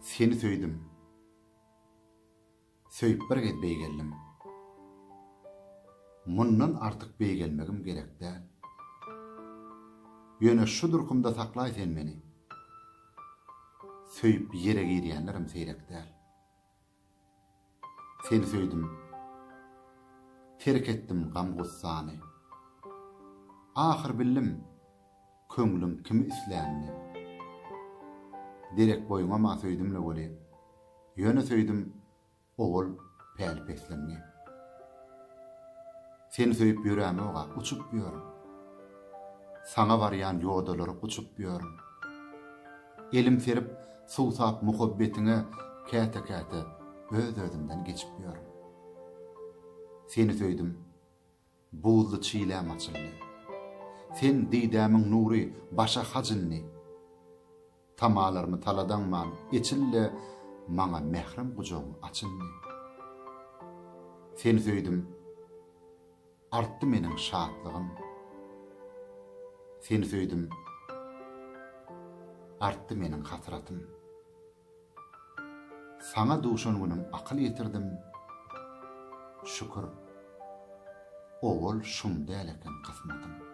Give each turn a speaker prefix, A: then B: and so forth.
A: Seni söýdüm. Söýüp bir gez beýgeldim. Mundan artık beýgelmegim gerek däl. Ýöne şu durkumda saklaý sen meni. Söýüp ýere girýänlerim seýrek däl. Seni söýdüm. Terk etdim gam gussany. Ahir bildim köňlüm kimi isländi. Derek boýuma ma söýdümle boli. Ýöne söýdüm ogul päl peslengi. Seni söýüp ýüräme oga uçup ýörum. Sana barýan ýodalary uçup ýörum. Elim serip suwsap muhabbetine käte-käte öz özümden geçip ýörum. Seni söýdüm. Buzly çiýläm açyldy. Sen diýdämiň nury başa hajynny. Tamalarmy taladanman içille maňa mehrim gujogy açyldy. Seni söýdüm. Artdy meniň şatlygym. Seni söýdüm. Artdy meniň hasratym. Sana duşan günüm akyl ýetirdim. Şükür. Owul şunda eleken kısmatym.